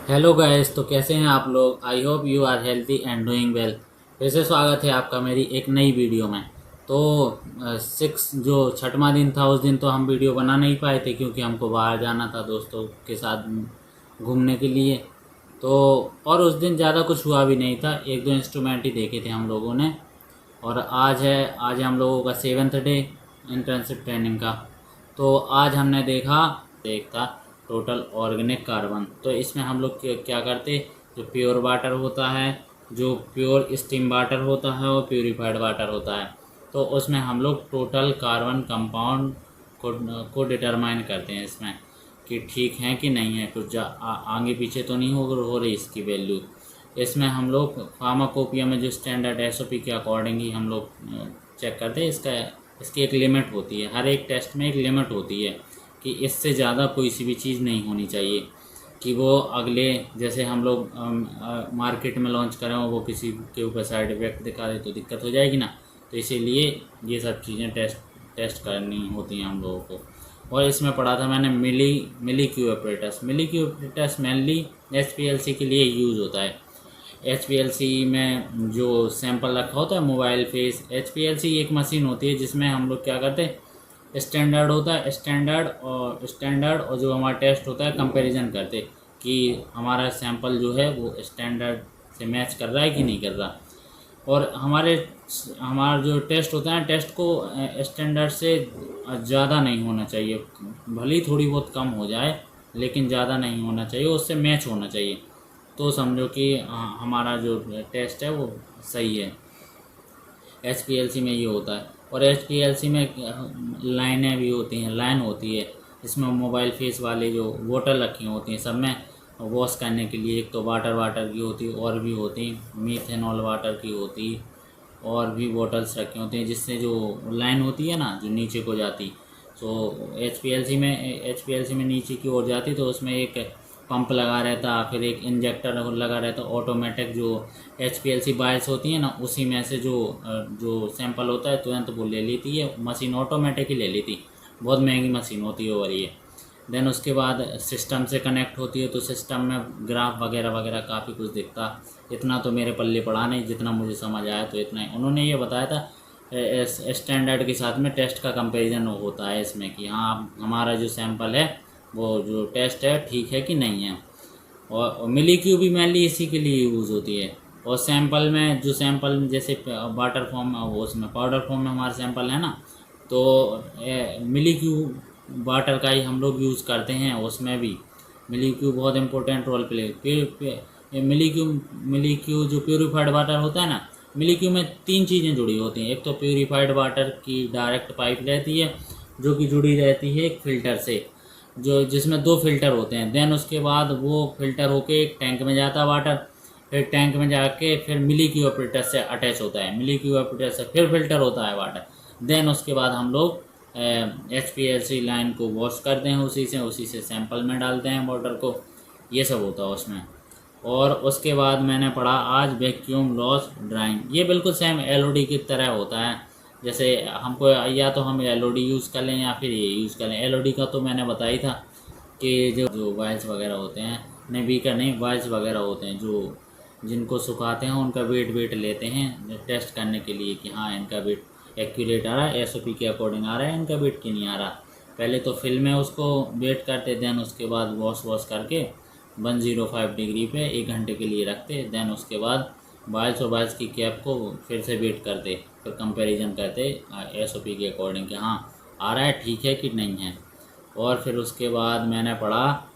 Hello guys, तो कैसे हैं आप लोग। I hope you are healthy and doing well. फिर से स्वागत है आपका मेरी एक नई वीडियो में। तो 6वां दिन था, उस दिन तो हम वीडियो बना नहीं पाए थे क्योंकि हमको बाहर जाना था दोस्तों के साथ घूमने के लिए। तो और उस दिन ज़्यादा कुछ हुआ भी नहीं था, एक दो इंस्ट्रूमेंट ही देखे थे हम लोगों ने। और आज हम लोगों का 7th डे इंटर्नशिप ट्रेनिंग का। तो आज हमने देखा टोटल ऑर्गेनिक कार्बन। तो इसमें हम लोग क्या करते, जो प्योर वाटर होता है, जो प्योर स्टीम वाटर होता है और प्योरीफाइड वाटर होता है, तो उसमें हम लोग टोटल कार्बन कंपाउंड को डिटरमाइन करते हैं इसमें कि ठीक है कि नहीं है, कुछ आगे पीछे तो नहीं हो रही इसकी वैल्यू। इसमें हम लोग फार्माकोपिया में जो स्टैंडर्ड एसओपी के अकॉर्डिंग ही हम लोग चेक करते हैं। इसकी एक लिमिट होती है, हर एक टेस्ट में एक लिमिट होती है कि इससे ज़्यादा कोई सी भी चीज़ नहीं होनी चाहिए कि वो अगले, जैसे हम लोग मार्केट में लॉन्च करें और वो किसी के ऊपर साइड इफेक्ट दिखा दे तो दिक्कत हो जाएगी ना। तो इसीलिए ये सब चीज़ें टेस्ट करनी होती हैं हम लोगों को। और इसमें पढ़ा था मैंने मिली क्यू ऑपरेटर्स मेनली एचपीएलसी के लिए यूज़ होता है। एचपीएलसी में जो सैंपल रखा होता है मोबाइल फेस, एचपीएलसी एक मशीन होती है जिसमें हम लोग क्या करते हैं, स्टैंडर्ड होता है, स्टैंडर्ड और जो हमारा टेस्ट होता है कंपैरिजन करते कि हमारा सैंपल जो है वो स्टैंडर्ड से मैच कर रहा है कि नहीं कर रहा। और हमारा जो टेस्ट होता है, टेस्ट को स्टैंडर्ड से ज़्यादा नहीं होना चाहिए, भले ही थोड़ी बहुत कम हो जाए लेकिन ज़्यादा नहीं होना चाहिए, उससे मैच होना चाहिए। तो समझो कि हमारा जो टेस्ट है वो सही है। एचपीएलसी में ये होता है। और एचपीएलसी में लाइनें भी होती हैं, लाइन होती है। इसमें मोबाइल फेस वाले जो बोतल रखी होती हैं सब में वॉश करने के लिए, एक तो वाटर की होती है और भी होती, मीथेनॉल वाटर की होती, और भी बॉटल्स रखी होती हैं जिससे जो लाइन होती है ना जो नीचे को जाती। तो एचपीएलसी में नीचे की ओर जाती, तो उसमें एक पंप लगा रहता, फिर एक इंजेक्टर लगा रहता ऑटोमेटिक। जो एचपीएलसी बायस होती है ना, उसी में से जो सैंपल होता है तुरंत वो ले लेती है मशीन, ऑटोमेटिक ही ले लेती। बहुत महंगी मशीन होती है और ये देन उसके बाद सिस्टम से कनेक्ट होती है, तो सिस्टम में ग्राफ वगैरह वगैरह काफ़ी कुछ दिखता। इतना तो मेरे पल्ले पड़ा नहीं, जितना मुझे समझ आया तो इतना ही उन्होंने ये बताया था। स्टैंडर्ड के साथ में टेस्ट का कंपैरिजन होता है इसमें कि हाँ हमारा जो सैंपल है वो जो टेस्ट है ठीक है कि नहीं है। और मिली क्यू भी मेनली इसी के लिए यूज़ होती है। और सैंपल में जो सैंपल जैसे वाटर फॉर्म में, वो उसमें पाउडर फॉर्म में हमारा सैंपल है ना, तो मिली क्यू वाटर का ही हम लोग यूज़ करते हैं। उसमें भी मिली क्यू बहुत इंपॉर्टेंट रोल प्ले। फिर मिली क्यू जो प्योरीफाइड वाटर होता है ना, मिली क्यू में 3 चीज़ें जुड़ी होती हैं। एक तो प्योरीफाइड वाटर की डायरेक्ट पाइप रहती है जो कि जुड़ी रहती है एक फ़िल्टर से, जो जिसमें 2 फिल्टर होते हैं। देन उसके बाद वो फिल्टर होके एक टैंक में जाता है वाटर, फिर टैंक में जाके फिर मिली क्यू ऑपरेटर से अटैच होता है, मिली क्यू ऑपरेटर से फिर फिल्टर होता है वाटर। देन उसके बाद हम लोग एचपीएलसी लाइन को वॉश करते हैं, उसी से सैंपल में डालते हैं वाटर को। ये सब होता है उसमें। और उसके बाद मैंने पढ़ा आज वैक्यूम लॉस ड्राइंग। ये बिल्कुल सेम एलओडी की तरह होता है। जैसे हमको या तो हम एलओडी यूज़ कर लें या फिर ये यूज़ कर लें। एलओडी का तो मैंने बताई था कि जो वायल्स वगैरह होते हैं, नहीं बीकर नहीं, वायल्स वगैरह होते हैं जो जिनको सुखाते हैं उनका वेट लेते हैं टेस्ट करने के लिए कि हाँ इनका वेट एक्यूरेट आ रहा है, एसओपी के अकॉर्डिंग आ रहा है, इनका वेट क्यों नहीं आ रहा। पहले तो फिल में उसको वेट करते, देन उसके बाद वॉश करके 105 डिग्री पे 1 घंटे के लिए रखते। देन उसके बाद बायल्स की कैप को फिर से वेट करते, फिर कंपैरिजन करते एसओपी के अकॉर्डिंग कि हाँ आ रहा है ठीक है कि नहीं है। और फिर उसके बाद मैंने पढ़ा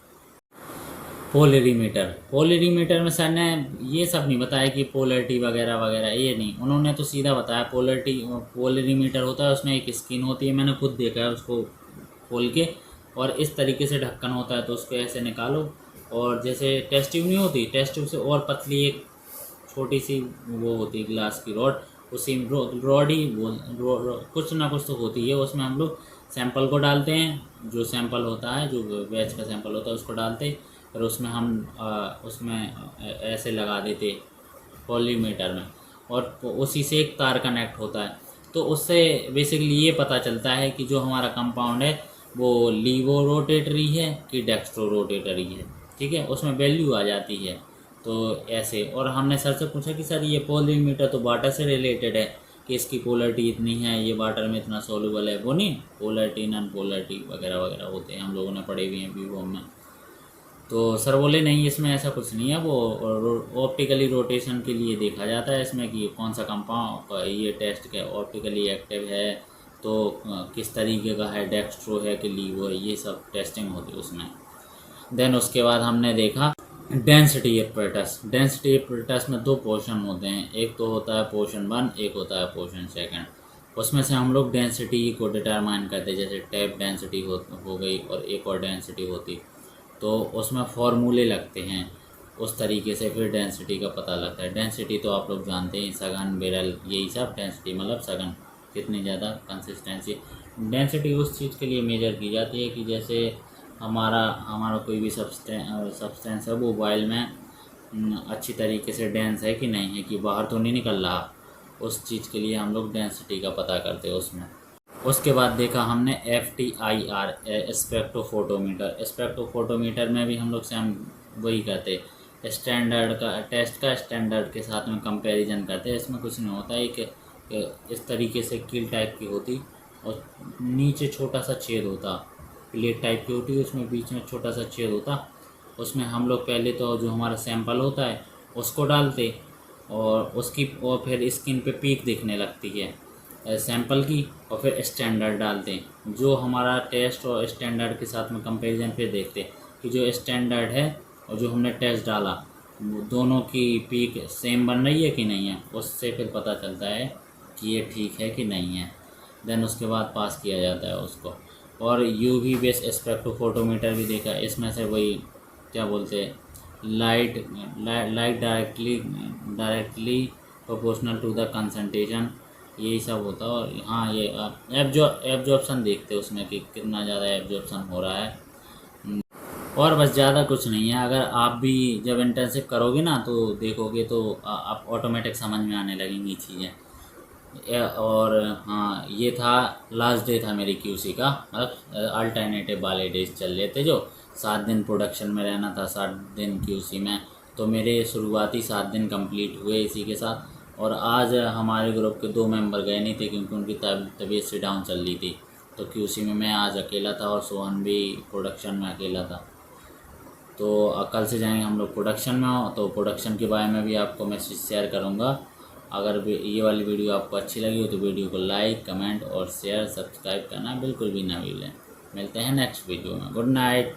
पोलरीमीटर में सर ने ये सब नहीं बताया कि पोलरिटी वगैरह वगैरह, ये नहीं, उन्होंने तो सीधा बताया पोलरीमीटर होता है, उसमें एक स्क्रीन होती है, मैंने खुद देखा है उसको खोल के। और इस तरीके से ढक्कन होता है, तो उसको ऐसे निकालो, और जैसे टेस्ट ट्यूब नहीं होती, टेस्ट ट्यूब से और पतली एक छोटी सी वो होती है ग्लास की रॉड, उसी रॉड ही कुछ ना कुछ तो होती है, उसमें हम लोग सैंपल को डालते हैं। जो सैंपल होता है, जो बैच का सैंपल होता है उसको डालते, फिर उसमें हम उसमें ऐसे लगा देते पॉलीमीटर में, और उसी से एक तार कनेक्ट होता है। तो उससे बेसिकली ये पता चलता है कि जो हमारा कंपाउंड है वो लीवो रोटेटरी है कि डेक्स्ट्रो रोटेटरी है। ठीक है, उसमें वैल्यू आ जाती है। तो ऐसे, और हमने सर से पूछा कि सर ये पोलियोमीटर तो वाटर से रिलेटेड है कि इसकी पोलरिटी इतनी है, ये वाटर में इतना सोल्यूबल है, वो नहीं, पोलरिटी नॉन पोलरिटी वगैरह वगैरह होते हैं, हम लोगों ने पढ़े हुए हैं बीकॉम में। तो सर बोले नहीं इसमें ऐसा कुछ नहीं है, वो ऑप्टिकली रोटेशन के लिए देखा जाता है इसमें कि कौन सा कंपाउंड, ये टेस्ट के ऑप्टिकली एक्टिव है तो किस तरीके का है, डेक्स्ट्रो है कि लीवो है, ये सब टेस्टिंग होती है उसमें। देन उसके बाद हमने देखा डेंसिटी एपरेटस। डेंसिटी एपरेटस में दो पोर्शन होते हैं, एक तो होता है पोर्शन 1, एक होता है पोर्शन 2। उसमें से हम लोग डेंसिटी को डिटरमाइन करते हैं, जैसे टैप डेंसिटी हो गई और एक और डेंसिटी होती, तो उसमें फॉर्मूले लगते हैं, उस तरीके से फिर डेंसिटी का पता लगता है। डेंसिटी तो आप लोग जानते हैं, सघन, बेरल, यही सब डेंसिटी मतलब सघन, कितनी ज़्यादा कंसिस्टेंसी। डेंसिटी उस चीज़ के लिए मेजर की जाती है कि जैसे हमारा कोई भी सब्सटेंस है वो वाइल में अच्छी तरीके से डेंस है कि नहीं है, कि बाहर तो नहीं निकल रहा, उस चीज़ के लिए हम लोग डेंसिटी का पता करते हैं उसमें। उसके बाद देखा हमने FTIR, स्पेक्ट्रोफोटोमीटर। स्पेक्ट्रोफोटोमीटर में भी हम लोग सेम वही करते, स्टैंडर्ड का टेस्ट का स्टैंडर्ड के साथ में कंपैरिजन करते हैं। इसमें कुछ नहीं होता है कि इस तरीके से कील टाइप की होती और नीचे छोटा सा छेद होता, प्लेट टाइप की होती है, उसमें बीच में छोटा सा छेद होता। उसमें हम लोग पहले तो जो हमारा सैंपल होता है उसको डालते और फिर स्किन पे पीक दिखने लगती है सैंपल की, और फिर स्टैंडर्ड डालते हैं। जो हमारा टेस्ट और स्टैंडर्ड के साथ में कंपैरिजन फिर देखते हैं कि जो स्टैंडर्ड है और जो हमने टेस्ट डाला दोनों की पीक सेम बन रही है कि नहीं है, उससे फिर पता चलता है कि ये ठीक है कि नहीं है। देन उसके बाद पास किया जाता है उसको। और UV बेस स्पेक्ट्रोफोटोमीटर भी देखा, इसमें से वही क्या बोलते हैं, light directly proportional to the concentration, यही सब होता है। और हाँ, ये एब्जॉर्प्शन देखते हैं उसमें कि कितना ज़्यादा एब्जॉर्प्शन हो रहा है, और बस ज़्यादा कुछ नहीं है। अगर आप भी जब इंटर्नशिप करोगे ना तो देखोगे तो आप ऑटोमेटिक समझ में आने लगेंगी चीज़ें। और हाँ, ये था लास्ट डे था मेरी QC का, मतलब अल्टरनेटिव वाले डेज चल रहे थे, जो 7 दिन प्रोडक्शन में रहना था, 7 दिन QC में। तो मेरे शुरुआती 7 दिन कंप्लीट हुए इसी के साथ। और आज हमारे ग्रुप के 2 मेंबर गए नहीं थे क्योंकि उनकी तबीयत से डाउन चल रही थी, तो QC में मैं आज अकेला था और सोहन भी प्रोडक्शन में अकेला था। तो कल से जाएंगे हम लोग प्रोडक्शन में, हो तो प्रोडक्शन के बारे में भी आपको मैसेज शेयर करूँगा। अगर ये वाली वीडियो आपको अच्छी लगी हो तो वीडियो को लाइक, कमेंट और शेयर, सब्सक्राइब करना बिल्कुल भी ना भूलें। मिलते हैं नेक्स्ट वीडियो में। Good night.